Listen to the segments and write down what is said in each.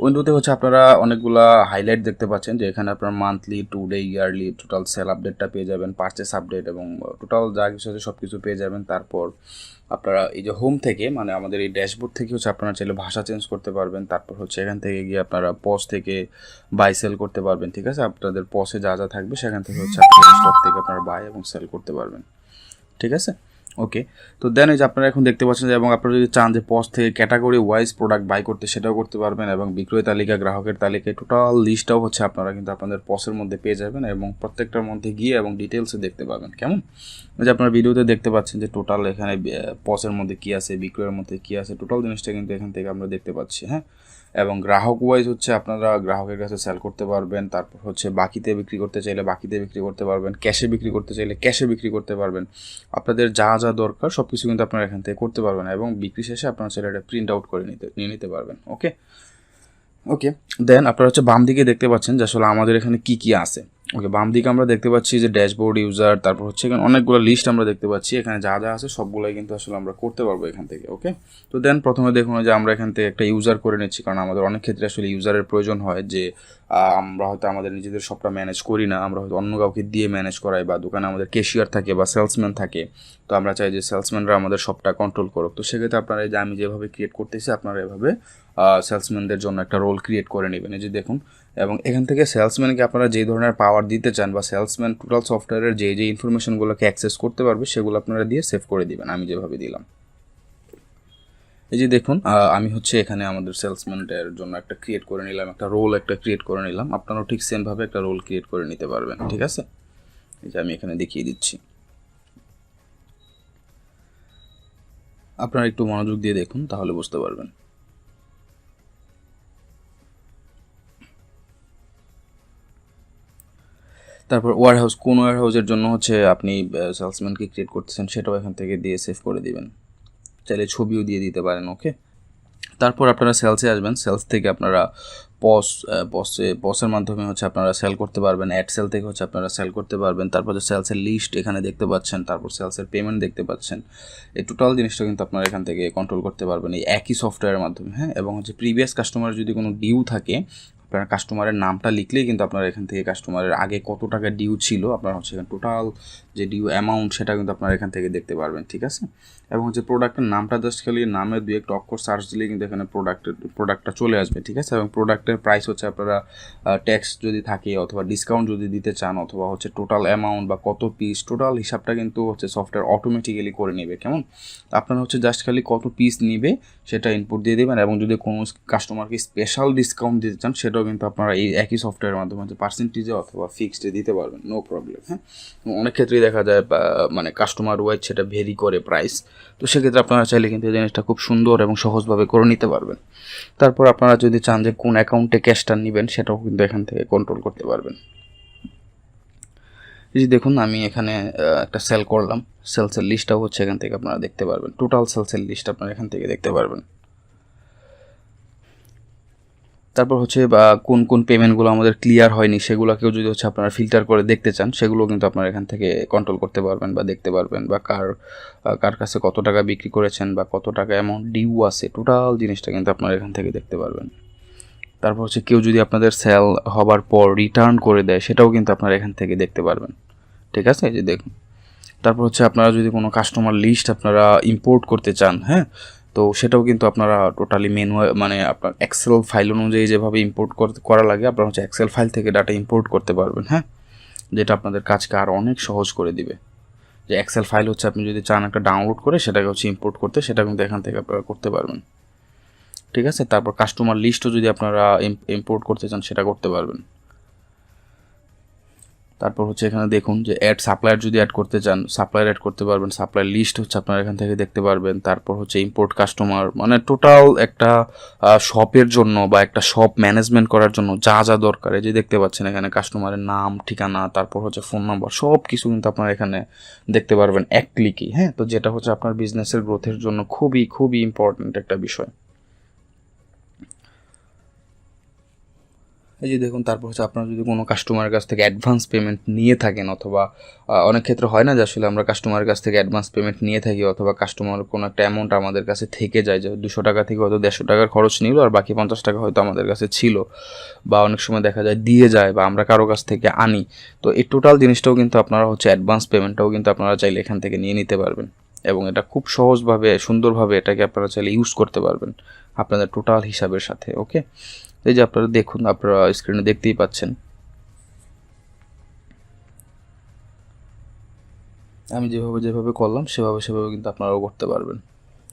উইন্ডোতে হচ্ছে আপনারা অনেকগুলা হাইলাইট দেখতে পাচ্ছেন, যে এখানে আপনার monthly, today, yearly total sale আপডেটটা পেয়ে যাবেন, পারচেস আপডেট এবং টোটাল যা কিছু আছে সব কিছু পেয়ে যাবেন। তারপর আপনারা এই যে হোম থেকে, মানে আমাদের এই ড্যাশবোর্ড থেকে হচ্ছে আপনারা চাইলে ভাষা চেঞ্জ করতে পারবেন। তারপর হচ্ছে এখান থেকে গিয়ে আপনারা পজ থেকে বাই সেল করতে পারবেন। ঠিক আছে, আপনাদের পসে যা যা থাকবে সেখান থেকে হচ্ছে আপনারা স্টক থেকে আপনারা বাই এবং সেল করতে পারবেন। ঠিক আছে, ওকে। তো দেন এই যে আপনারা এখন দেখতে পাচ্ছেন যে, এবং আপনারা যদি চান যে পজ থেকে ক্যাটাগরি ওয়াইজ প্রোডাক্ট বাই করতে, সেটাও করতে পারবেন। এবং বিক্রয় তালিকা, গ্রাহকের তালিকায় টোটাল লিস্টটাও হচ্ছে আপনারা কিন্তু আপনাদের পসের মধ্যে পেয়ে যাবেন এবং প্রত্যেকটার মধ্যে গিয়ে এবং ডিটেলসে দেখতে পাবেন। কেমন, যে আপনার ভিডিওতে দেখতে পাচ্ছেন যে টোটাল এখানে পসের মধ্যে কী আছে, বিক্রয়ের মধ্যে কী আছে, টোটাল জিনিসটা কিন্তু এখান থেকে আমরা দেখতে পাচ্ছি। হ্যাঁ, এবং গ্রাহক ওয়াইজ হচ্ছে আপনারা গ্রাহকের কাছে সেল করতে পারবেন। তারপর হচ্ছে বাকিতে বিক্রি করতে চাইলে বাকিতে বিক্রি করতে পারবেন, ক্যাশে বিক্রি করতে চাইলে ক্যাশে বিক্রি করতে পারবেন। আপনাদের যা যা দরকার সব কিছু কিন্তু আপনারা এখান থেকে করতে পারবেন এবং বিক্রি শেষে আপনারা চাইলে এটা প্রিন্ট আউট করে নিয়ে নিতে পারবেন। ওকে, ওকে। দেন আপনারা হচ্ছে বাম দিকে দেখতে পাচ্ছেন যে আসলে আমাদের এখানে কি কি আছে। ওকে, বাম দিকে আমরা দেখতে পাচ্ছি যে ড্যাশবোর্ড, ইউজার, তারপর হচ্ছে এখানে অনেকগুলো লিস্ট আমরা দেখতে পাচ্ছি। এখানে যা যা আছে সবগুলোই কিন্তু আসলে আমরা করতে পারবো এখান থেকে। ওকে, তো দেন প্রথমে দেখুন যে আমরা এখান থেকে একটা ইউজার করে নিচ্ছি, কারণ আমাদের অনেক ক্ষেত্রে আসলে ইউজারের প্রয়োজন হয়, যে আমরা হয়তো আমাদের নিজেদের সবটা ম্যানেজ করি না, আমরা হয়তো অন্য কাউকে দিয়ে ম্যানেজ করাই, বা দোকানে আমাদের ক্যাশিয়ার থাকে বা সেলসম্যান থাকে। তো আমরা চাই যে সেলসম্যানরা আমাদের সবটা কন্ট্রোল করুক। তো সেক্ষেত্রে আপনারা এই যে আমি যেভাবে ক্রিয়েট করতেছি, আপনারা এভাবে সেলসম্যানদের জন্য একটা রোল ক্রিয়েট করে নেবেন। এই যে দেখুন, এবং এখান থেকে সেলসম্যানকে আপনারা যে ধরনের পাওয়ার দিতে চান, বা সেলসম্যান টোটাল সফটওয়্যারের যে যে ইনফরমেশনগুলোকে অ্যাক্সেস করতে পারবে, সেগুলো আপনারা দিয়ে সেভ করে দিবেন, আমি যেভাবে দিলাম। এই যে দেখুন, আমি হচ্ছে এখানে আমাদের সেলসম্যানের জন্য একটা ক্রিয়েট করে নিলাম, একটা রোল একটা ক্রিয়েট করে নিলাম। আপনারাও ঠিক সেমভাবে একটা রোল ক্রিয়েট করে নিতে পারবেন। ঠিক আছে, এই যে আমি এখানে দেখিয়ে দিচ্ছি, আপনারা একটু মনোযোগ দিয়ে দেখুন, তাহলে বুঝতে পারবেন। তারপর ওয়্যারহাউস, কোন ওয়্যারহাউসের জন্য হচ্ছে আপনি সেলসম্যানকে ক্রিয়েট করতেছেন, সেটাও এখান থেকে দিয়ে সেভ করে দিবেন। চাইলে ছবিও দিয়ে দিতে পারেন। ওকে, তারপর আপনারা সেলসে আসবেন। সেলস থেকে আপনারা পসের মাধ্যমে হচ্ছে আপনারা সেল করতে পারবেন। অ্যাড সেল থেকে হচ্ছে আপনারা সেল করতে পারবেন। তারপর হচ্ছে সেলসের লিস্ট এখানে দেখতে পাচ্ছেন, তারপর সেলসের পেমেন্ট দেখতে পাচ্ছেন। এই টোটাল জিনিসটা কিন্তু আপনারা এখান থেকে কন্ট্রোল করতে পারবেন এই একই সফটওয়্যারের মাধ্যমে। হ্যাঁ, এবং হচ্ছে প্রিভিয়াস কাস্টমারের যদি কোনো ডিউ থাকে, আপনারা কাস্টমারের নামটা লিখলেই কিন্তু আপনারা এখান থেকে কাস্টমারের আগে কত টাকা ডিউ ছিল, আপনারা হচ্ছে এখানে টোটাল যে ডিউ অ্যামাউন্ট সেটা কিন্তু আপনারা এখান থেকে দেখতে পারবেন। ঠিক আছে, এবং হচ্ছে প্রোডাক্টের নামটা জাস্ট খালি নামের দুই একটা অক্ষর সার্চ দিলে কিন্তু এখানে প্রোডাক্টটা চলে আসবে। ঠিক আছে, এবং প্রোডাক্টের প্রাইস হচ্ছে আপনারা ট্যাক্স যদি থাকে অথবা ডিসকাউন্ট যদি দিতে চান, অথবা হচ্ছে টোটাল অ্যামাউন্ট বা কত পিস, টোটাল হিসাবটা কিন্তু হচ্ছে সফটওয়্যার অটোমেটিক্যালি করে নেবে। কেমন, আপনারা হচ্ছে জাস্ট খালি কত পিস নিবে সেটা ইনপুট দিয়ে দেবেন, এবং যদি কোনো কাস্টমারকে স্পেশাল ডিসকাউন্ট দিতে চান, সেটাও কিন্তু আপনারা এই একই সফটওয়্যারের মাধ্যমে হচ্ছে পার্সেন্টেজে অথবা ফিক্সডে দিতে পারবেন, নো প্রবলেম। হ্যাঁ, অনেক ক্ষেত্রেই দেখা যায় মানে কাস্টমার ওয়াইজ সেটা ভেরি করে প্রাইস। তো সেক্ষেত্রে আপনারা চাইলে কিন্তু এই জিনিসটা খুব সুন্দর এবং সহজভাবে করে নিতে পারবেন। তারপর আপনারা যদি চান যে কোন অ্যাকাউন্টে ক্যাশটা নেবেন, সেটাও কিন্তু এখান থেকে কন্ট্রোল করতে পারবেন। এই যে দেখুন, আমি এখানে একটা সেল করলাম, সেলসের লিস্টটাও হচ্ছে এখান থেকে আপনারা দেখতে পারবেন। টোটাল সেলসের লিস্ট আপনারা এখান থেকে দেখতে পারবেন। তারপর হচ্ছে বা কোন কোন পেমেন্টগুলো আমাদের ক্লিয়ার হয়নি, সেগুলোকেও যদি হচ্ছে আপনারা ফিল্টার করে দেখতে চান, সেগুলো কিন্তু আপনারা এখান থেকে কন্ট্রোল করতে পারবেন বা দেখতে পারবেন, বা কার কাছে কত টাকা বিক্রি করেছেন বা কত টাকা অ্যামাউন্ট ডিউ আছে, টোটাল জিনিসটা কিন্তু আপনারা এখান থেকে দেখতে পারবেন। তারপর হচ্ছে কেউ যদি আপনাদের সেল হবার পর রিটার্ন করে দেয়, সেটাও কিন্তু আপনারা এখান থেকে দেখতে পারবেন। ঠিক আছে, এই যে দেখুন। তারপর হচ্ছে আপনারা যদি কোনো কাস্টমার লিস্ট আপনারা ইম্পোর্ট করতে চান, হ্যাঁ, তো সেটাও কিন্তু আপনারা টোটালি মানে আপনার এক্সেল ফাইল অনুযায়ী যেভাবে ইম্পোর্ট করা লাগে, আপনারা হচ্ছে এক্সেল ফাইল থেকে ডাটা ইম্পোর্ট করতে পারবেন। হ্যাঁ, যেটা আপনাদের কাজকে আরও অনেক সহজ করে দিবে। যে এক্সেল ফাইল হচ্ছে আপনি যদি চান একটা ডাউনলোড করে সেটাকে হচ্ছে ইম্পোর্ট করতে, সেটা কিন্তু এখান থেকে আপনারা করতে পারবেন। ঠিক আছে, তারপর কাস্টমার লিস্টও যদি আপনারা ইম্পোর্ট করতে চান, সেটা করতে পারবেন। তারপর হচ্ছে এখানে দেখুন যে সাপ্লায়ার যদি অ্যাড করতে চান, সাপ্লায়ার অ্যাড করতে পারবেন। সাপ্লায়ার লিস্ট হচ্ছে আপনারা এখান থেকে দেখতে পারবেন। তারপর হচ্ছে ইম্পোর্ট কাস্টমার, মানে টোটাল একটা শপের জন্য বা একটা শপ ম্যানেজমেন্ট করার জন্য যা যা দরকার, এই যে দেখতে পাচ্ছেন এখানে কাস্টমারের নাম, ঠিকানা, তারপর হচ্ছে ফোন নাম্বার, সব কিছু কিন্তু আপনারা এখানে দেখতে পারবেন এক ক্লিকই। হ্যাঁ, তো যেটা হচ্ছে আপনার বিজনেসের গ্রোথের জন্য খুবই খুবই ইম্পর্ট্যান্ট একটা বিষয়। এই যে দেখুন, তারপর হচ্ছে আপনারা যদি কোনো কাস্টমারের কাছ থেকে অ্যাডভান্স পেমেন্ট নিয়ে থাকেন, অথবা অনেক ক্ষেত্রে হয় না যে আসলে আমরা কাস্টমারের কাছ থেকে অ্যাডভান্স পেমেন্ট নিয়ে থাকি, অথবা কাস্টমার কোনো একটা অ্যামাউন্ট আমাদের কাছে থেকে যায়, যে 200 টাকা থেকে হয়তো 150 টাকার খরচ নিল আর বাকি 50 টাকা হয়তো আমাদের কাছে ছিল, বা অনেক সময় দেখা যায় দিয়ে যায়, বা আমরা কারো কাছ থেকে আনি। তো এই টোটাল জিনিসটাও কিন্তু আপনারা হচ্ছে অ্যাডভান্স পেমেন্টটাও কিন্তু আপনারা চাইলে এখান থেকে নিয়ে নিতে পারবেন, এবং এটা খুব সহজভাবে সুন্দরভাবে এটাকে আপনারা চাইলে ইউজ করতে পারবেন আপনাদের টোটাল হিসাবের সাথে। ওকে, এই যে আপনারা দেখুন, আপনারা স্ক্রিনে দেখতেই পাচ্ছেন, আমি যেভাবে করলাম সেভাবে কিন্তু আপনারাও করতে পারবেন।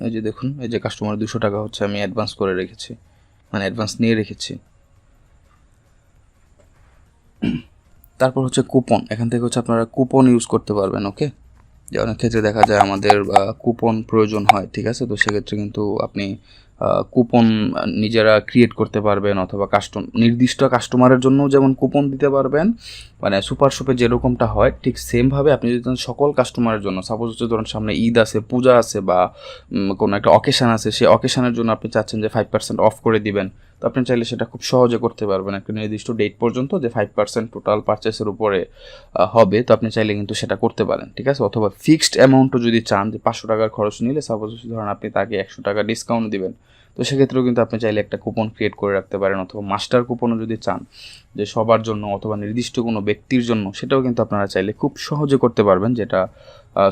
এই যে দেখুন, এই যে কাস্টমার 200 টাকা হচ্ছে আমি অ্যাডভান্স করে রেখেছি, মানে অ্যাডভান্স নিয়ে রেখেছি। তারপর হচ্ছে কুপন, এখান থেকে হচ্ছে আপনারা কুপন ইউজ করতে পারবেন। ওকে, যে অনেক ক্ষেত্রে দেখা যায় আমাদের কুপন প্রয়োজন হয়, ঠিক আছে, তো সেক্ষেত্রে কিন্তু আপনি কুপন নিজেরা ক্রিয়েট করতে পারবেন, অথবা নির্দিষ্ট কাস্টমারের জন্য যেমন কুপন দিতে পারবেন, মানে সুপার শপে যেরকমটা হয় ঠিক সেমভাবে আপনি যদি সকল কাস্টমারের জন্য, সাপোজ হচ্ছে ধরুন সামনে ঈদ আছে, পূজা আছে, বা কোনো একটা অকেশান আছে, সেই অকেশানের জন্য আপনি চাচ্ছেন যে 5% অফ করে দিবেন, তো আপনি চাইলে সেটা খুব সহজে করতে পারবেন একটা নির্দিষ্ট ডেট পর্যন্ত, যে 5% টোটাল পারচেসের উপরে হবে, তো আপনি চাইলে কিন্তু সেটা করতে পারেন, ঠিক আছে। অথবা ফিক্সড অ্যামাউন্টও যদি চান, যে 500 টাকার খরচ নিলে সাপোজ ধরুন আপনি তাকে 100 টাকা ডিসকাউন্ট দিবেন, তো সেক্ষেত্রেও কিন্তু আপনি চাইলে একটা কুপন ক্রিয়েট করে রাখতে পারেন। অথবা মাস্টার কুপনও যদি চান, যে সবার জন্য অথবা নির্দিষ্ট কোনো ব্যক্তির জন্য, সেটাও কিন্তু আপনারা চাইলে খুব সহজে করতে পারবেন, যেটা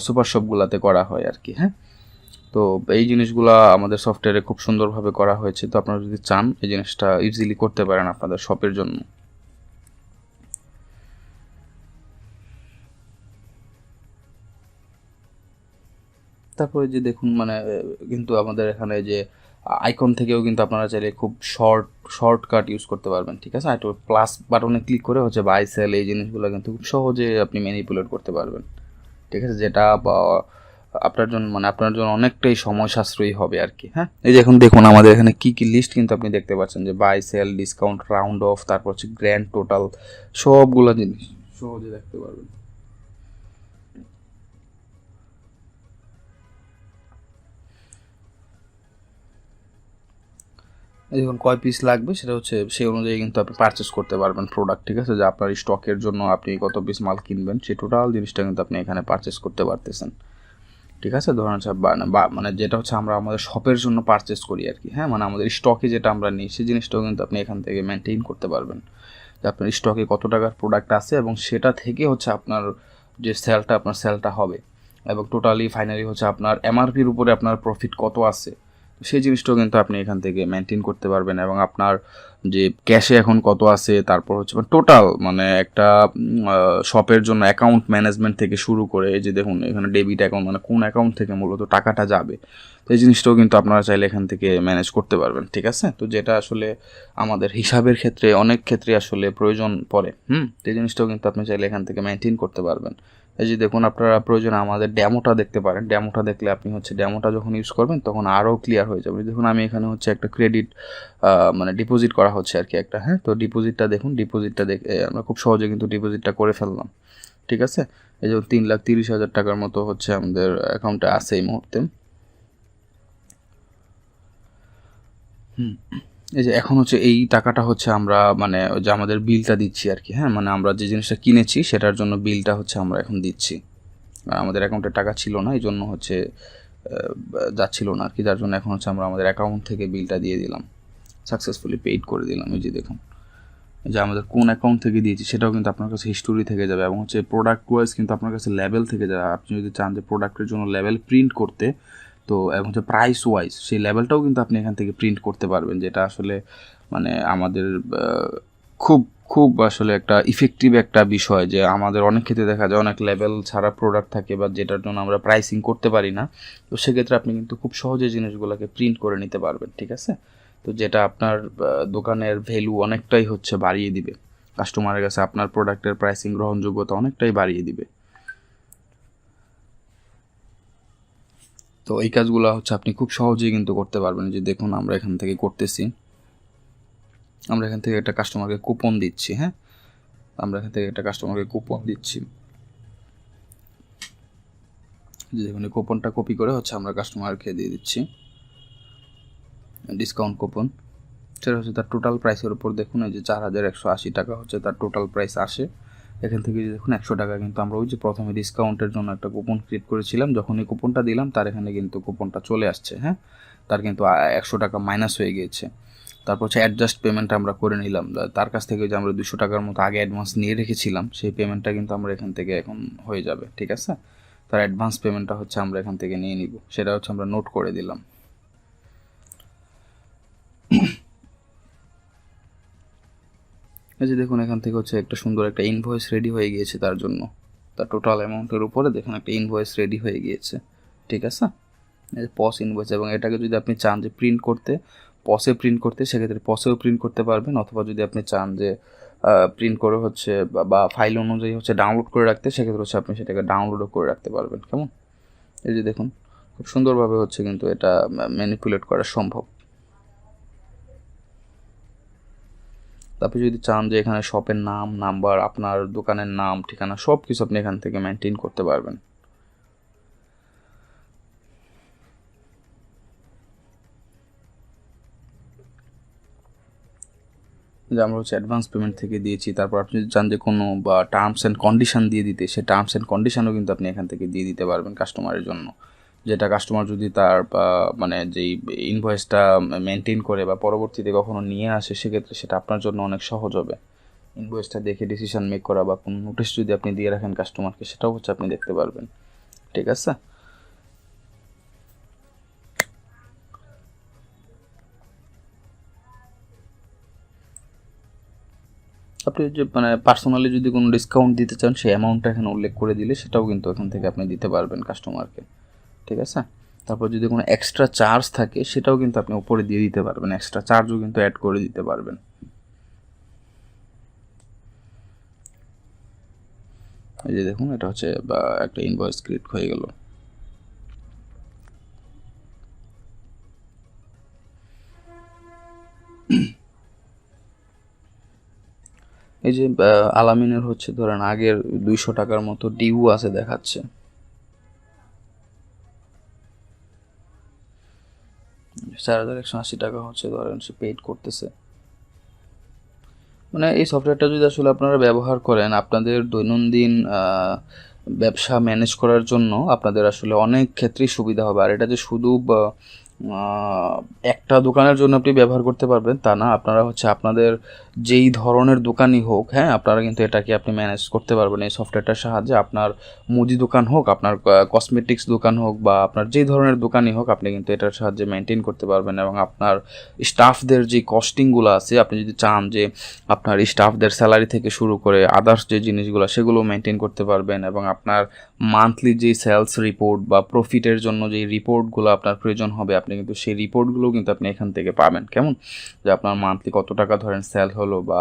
সুপার শপগুলোতে করা হয় আর কি। হ্যাঁ, তো এই জিনিসগুলো আমাদের সফটওয়্যারে খুব সুন্দরভাবে করা হয়েছে, তো আপনারা যদি চান এই জিনিসটা ইজিলি করতে পারেন আপনাদের শপের জন্য। তারপরে যে দেখুন, মানে কিন্তু আমাদের এখানে যে আইকন থেকেও কিন্তু আপনারা চাইলে খুব শর্টকাট ইউজ করতে পারবেন, ঠিক আছে। একটু প্লাস বাটনে ক্লিক করে হচ্ছে বাই সেল, এই জিনিসগুলো কিন্তু খুব সহজে আপনি ম্যানিপুলেট করতে পারবেন, ঠিক আছে, যেটা আপনার জন্য অনেকটাই সময় সাশ্রয়ী হবে আর কি। হ্যাঁ, এই যে এখন দেখুন আমাদের এখানে কি কি লিস্ট কিন্তু আপনি দেখতে পাচ্ছেন, যে buy sale, discount, round off, তারপর হচ্ছে গ্র্যান্ড টোটাল, সবগুলো জিনিস সহজে দেখতে পারবেন। দেখুন কয় পিস লাগবে সেটা হচ্ছে সেই অনুযায়ী কিন্তু আপনি পারচেস করতে পারবেন প্রোডাক্ট, ঠিক আছে, যে আপনার স্টকের জন্য আপনি কত পিস মাল কিনবেন সেই টোটাল জিনিসটা কিন্তু আপনি এখানে পারচেস করতে পারতেছেন, ঠিক আছে। ধরুন হচ্ছে মানে যেটা হচ্ছে আমরা আমাদের শপের জন্য পারচেস করি আর কি। হ্যাঁ, মানে আমাদের স্টকে যেটা আমরা নিই সেই জিনিসটাও কিন্তু আপনি এখান থেকে মেনটেন করতে পারবেন, যে আপনার স্টকে কত টাকার প্রোডাক্ট আছে, এবং সেটা থেকে হচ্ছে আপনার যে আপনার সেলটা হবে, এবং টোটালি ফাইনালি হচ্ছে আপনার এমআরপির উপরে আপনার প্রফিট কত আছে, সেই জিনিসটাও কিন্তু আপনি এখান থেকে মেনটেন করতে পারবেন। এবং আপনার যে ক্যাশে এখন কত আছে, তারপর হচ্ছে টোটাল মানে একটা শপের জন্য অ্যাকাউন্ট ম্যানেজমেন্ট থেকে শুরু করে, এই যে দেখুন এখানে ডেবিট অ্যাকাউন্ট, মানে কোন অ্যাকাউন্ট থেকে মূলত টাকাটা যাবে, তো এই জিনিসটাও কিন্তু আপনারা চাইলে এখান থেকে ম্যানেজ করতে পারবেন, ঠিক আছে। তো যেটা আসলে আমাদের হিসাবের ক্ষেত্রে অনেক ক্ষেত্রে আসলে প্রয়োজন পড়ে, তো এই জিনিসটাও কিন্তু আপনি চাইলে এখান থেকে মেনটেন করতে পারবেন। এই যে দেখুন, আপনারা প্রয়োজনে আমাদের ডেমোটা দেখতে পারেন, ডেমোটা দেখলে আপনি হচ্ছে ডেমোটা যখন ইউজ করবেন তখন আরও ক্লিয়ার হয়ে যাবে। দেখুন আমি এখানে হচ্ছে একটা ক্রেডিট মানে ডিপোজিট করা হচ্ছে আর কি একটা। হ্যাঁ, তো ডিপোজিটটা দেখুন, ডিপোজিটটা দেখে আমরা খুব সহজে কিন্তু ডিপোজিটটা করে ফেললাম, ঠিক আছে। এই যে 3,30,000 টাকার মতো হচ্ছে আমাদের অ্যাকাউন্টে আছে এই মুহূর্তে। এই যে এখন হচ্ছে এই টাকাটা হচ্ছে আমরা মানে যে আমাদের বিলটা দিচ্ছি আর কি। হ্যাঁ, মানে আমরা যে জিনিসটা কিনেছি সেটার জন্য বিলটা হচ্ছে আমরা এখন দিচ্ছি। আমাদের অ্যাকাউন্টে টাকা ছিল না, এই জন্য হচ্ছে যাচ্ছিল না আর কি, যার জন্য এখন হচ্ছে আমরা আমাদের অ্যাকাউন্ট থেকে বিলটা দিয়ে দিলাম, সাকসেসফুলি পেইড করে দিলাম। এই যে দেখুন, যে আমাদের কোন অ্যাকাউন্ট থেকে দিয়েছি সেটাও কিন্তু আপনার কাছে হিস্টোরি থেকে যাবে, এবং হচ্ছে প্রোডাক্ট ওয়াইজ কিন্তু আপনার কাছে লেভেল থেকে যাবে। আপনি যদি চান যে প্রোডাক্টের জন্য লেভেল প্রিন্ট করতে, তো এবং হচ্ছে প্রাইস ওয়াইজ সেই লেভেলটাও কিন্তু আপনি এখান থেকে প্রিন্ট করতে পারবেন, যেটা আসলে মানে আমাদের খুব খুব আসলে একটা ইফেক্টিভ একটা বিষয়, যে আমাদের অনেক ক্ষেত্রে দেখা যায় অনেক লেভেল ছাড়া প্রোডাক্ট থাকে, বা যেটার জন্য আমরা প্রাইসিং করতে পারি না, তো সেক্ষেত্রে আপনি কিন্তু খুব সহজে জিনিসগুলোকে প্রিন্ট করে নিতে পারবেন, ঠিক আছে। তো যেটা আপনার দোকানের ভ্যালু অনেকটাই হচ্ছে বাড়িয়ে দিবে, কাস্টমারের কাছে আপনার প্রোডাক্টের প্রাইসিং গ্রহণযোগ্যতা অনেকটাই বাড়িয়ে দিবে। তো এই কাজগুলো হচ্ছে আপনি খুব সহজেই কিন্তু করতে পারবেন। যে দেখুন আমরা এখান থেকে করতেছি, আমরা এখান থেকে একটা কাস্টমারকে কুপন দিচ্ছি। হ্যাঁ, আমরা এখান থেকে একটা কাস্টমারকে কুপন দিচ্ছি, যে দেখুন এই কুপনটা কপি করে হচ্ছে আমরা কাস্টমারকে দিয়ে দিচ্ছি, ডিসকাউন্ট কুপন। সেটা হচ্ছে তার টোটাল প্রাইসের উপর দেখুন এই যে 4180 টাকা হচ্ছে তার টোটাল প্রাইস আসে। এখান থেকে দেখুন 100 টাকা কিন্তু আমরা ওই যে প্রথমে ডিসকাউন্টের জন্য একটা কুপন ক্রিয়েট করেছিলাম, যখন এই কুপনটা দিলাম তার এখানে কিন্তু কুপনটা চলে আসছে। হ্যাঁ, তার কিন্তু 100 টাকা মাইনাস হয়ে গিয়েছে। তারপর হচ্ছে অ্যাডজাস্ট পেমেন্ট আমরা করে নিলাম, তার কাছ থেকে যে আমরা 200 টাকার মতো আগে অ্যাডভান্স নিয়ে রেখেছিলাম সেই পেমেন্টটা কিন্তু আমরা এখান থেকে এখন হয়ে যাবে। ঠিক আছে, তার অ্যাডভান্স পেমেন্টটা হচ্ছে আমরা এখান থেকে নিয়ে নিব, সেটা হচ্ছে আমরা নোট করে দিলাম। এই যে দেখুন এখান থেকে হচ্ছে একটা সুন্দর একটা ইনভয়েস রেডি হয়ে গিয়েছে তার জন্য, তার টোটাল অ্যামাউন্টের উপরে দেখুন একটা ইনভয়েস রেডি হয়ে গিয়েছে। ঠিক আছে, এই পস ইনভয়েস, এবং এটাকে যদি আপনি চান যে প্রিন্ট করতে, পসে প্রিন্ট করতে, সেক্ষেত্রে পসেও প্রিন্ট করতে পারবেন, অথবা যদি আপনি চান যে প্রিন্ট করে হচ্ছে বা ফাইল অনুযায়ী হচ্ছে ডাউনলোড করে রাখতে, সেক্ষেত্রে হচ্ছে আপনি সেটাকে ডাউনলোডও করে রাখতে পারবেন। কেমন, এই যে দেখুন খুব সুন্দরভাবে হচ্ছে কিন্তু এটা ম্যানিপুলেট করা সম্ভব। তারপরে যদি চান যে এখানে শপের নাম, নাম্বার, আপনার দোকানের নাম, ঠিকানা সব কিছু আপনি এখান থেকে মেনটেন করতে পারবেন। যে আমরা হচ্ছে অ্যাডভান্স পেমেন্ট থেকে দিয়েছি, তারপর আপনি যদি চান যে কোনো বা টার্মস অ্যান্ড কন্ডিশন দিয়ে দিতে, সে টার্মস অ্যান্ড কন্ডিশনও কিন্তু আপনি এখান থেকে দিয়ে দিতে পারবেন কাস্টমারের জন্য, যেটা কাস্টমার যদি তার মানে যেই ইনভয়েসটা মেনটেন করে বা পরবর্তীতে কখনো নিয়ে আসে, সেক্ষেত্রে সেটা আপনার জন্য অনেক সহজ হবে। ইনভয়েসটা দেখে ডিসিশন মেক করা বা কোনো নোটিশ যদি আপনি দিয়ে রাখেন কাস্টমারকে, সেটাও হচ্ছে আপনি দেখতে পারবেন। ঠিক আছে, আপনি যে মানে পার্সোনালি যদি কোনো ডিসকাউন্ট দিতে চান, সেই অ্যামাউন্টটা এখানে উল্লেখ করে দিলে সেটাও কিন্তু এখান থেকে আপনি দিতে পারবেন কাস্টমারকে। ঠিক আছে, তারপর যদি কোনো এক্সট্রা চার্জ থাকে সেটাও কিন্তু আপনি উপরে দিয়ে দিতে পারবেন, এক্সট্রা চার্জও কিন্তু অ্যাড করে দিতে পারবেন। এই যে দেখুন এটা হচ্ছে একটা ইনভয়েস ক্রিয়েট হয়ে গেল। এই যে আলামিনের হচ্ছে ধরেন আগের 200 টাকার মতো ডিউ আছে দেখাচ্ছে, 4180 টাকা হচ্ছে ধরেন সে পেড করতেছে। মানে এই সফটওয়্যারটা যদি আসলে আপনারা ব্যবহার করেন আপনাদের দৈনন্দিন ব্যবসা ম্যানেজ করার জন্য, আপনাদের আসলে অনেক ক্ষেত্রেই সুবিধা হবে। আর এটা যে শুধু একটা দোকানের জন্য আপনি ব্যবহার করতে পারবেন তা না, আপনারা হচ্ছে আপনাদের যেই ধরনের দোকানই হোক, হ্যাঁ, আপনারা কিন্তু এটাকে আপনি ম্যানেজ করতে পারবেন এই সফটওয়্যারটার সাহায্যে। আপনার মুদি দোকান হোক, আপনার কসমেটিক্স দোকান হোক, বা আপনার যেই ধরনের দোকানই হোক, আপনি কিন্তু এটার সাহায্যে মেনটেন করতে পারবেন। এবং আপনার স্টাফদের যে কস্টিংগুলো আছে, আপনি যদি চান যে আপনার স্টাফদের স্যালারি থেকে শুরু করে আদার্স যে জিনিসগুলো সেগুলো মেনটেন করতে পারবেন। এবং আপনার মান্থলি যে সেলস রিপোর্ট বা প্রফিটের জন্য যে রিপোর্টগুলো আপনার প্রয়োজন হবে, আপনি কিন্তু সেই রিপোর্টগুলো কিন্তু আপনি এখান থেকে পাবেন। কেমন, যে আপনার মান্থলি কত টাকা ধরেন সেল হলো, বা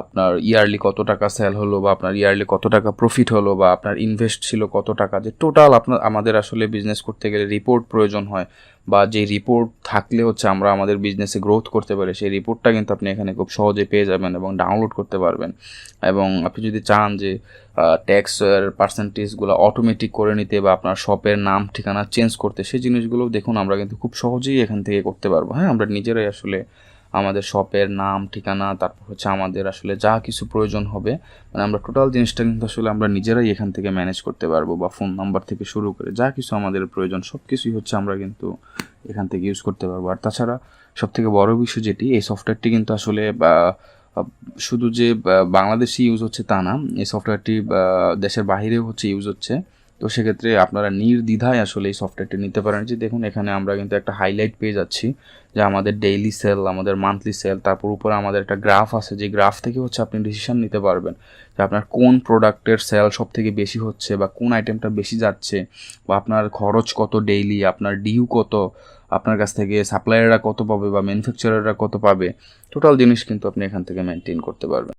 আপনার ইয়ারলি কত টাকা সেল হলো, বা আপনার ইয়ারলি কত টাকা প্রফিট হলো, বা আপনার ইনভেস্ট ছিল কত টাকা, যে টোটাল আপনার আমাদের আসলে বিজনেস করতে গেলে রিপোর্ট প্রয়োজন হয়, বা যে রিপোর্ট থাকলে হচ্ছে আমরা আমাদের বিজনেসে গ্রোথ করতে পারি, সেই রিপোর্টটা কিন্তু আপনি এখানে খুব সহজে পেয়ে যাবেন এবং ডাউনলোড করতে পারবেন। এবং আপনি যদি চান যে ট্যাক্সের পার্সেন্টেজগুলো অটোমেটিক করে নিতে, বা আপনার শপের নাম ঠিকানা চেঞ্জ করতে, সেই জিনিসগুলো দেখুন আমরা কিন্তু খুব সহজেই এখান থেকে করতে পারবো। হ্যাঁ, আমরা নিজেরাই আসলে আমাদের শপের নাম ঠিকানা, তারপর হচ্ছে আমাদের আসলে যা কিছু প্রয়োজন হবে, মানে আমরা টোটাল জিনিসটা কিন্তু আসলে আমরা নিজেরাই এখান থেকে ম্যানেজ করতে পারবো। বা ফোন নাম্বার থেকে শুরু করে যা কিছু আমাদের প্রয়োজন সব কিছুই হচ্ছে আমরা কিন্তু এখান থেকে ইউজ করতে পারবো। আর তাছাড়া সবথেকে বড় বিষয় যেটি, এই সফটওয়্যারটি কিন্তু আসলে শুধু যে বাংলাদেশে ইউজ হচ্ছে তা না, এই সফটওয়্যারটি দেশের বাহিরেও হচ্ছে ইউজ হচ্ছে। তো সেক্ষেত্রে আপনারা নির্দ্বিধায় আসলে এই সফটওয়্যারটি নিতে পারেন। যে দেখুন এখানে আমরা কিন্তু একটা হাইলাইট পেয়ে যাচ্ছি যে আমাদের ডেইলি সেল, আমাদের মান্থলি সেল, তারপর উপরে আমাদের একটা গ্রাফ আছে, যে গ্রাফ থেকে হচ্ছে আপনি ডিসিশন নিতে পারবেন যে আপনার কোন প্রোডাক্টের সেল সব থেকে বেশি হচ্ছে, বা কোন আইটেমটা বেশি যাচ্ছে, বা আপনার খরচ কত ডেইলি, আপনার ডিউ কত, আপনার কাছ থেকে সাপ্লায়াররা কত পাবে বা ম্যানুফ্যাকচারাররা কত পাবে, টোটাল জিনিস কিন্তু আপনি এখান থেকে মেনটেন করতে পারবেন।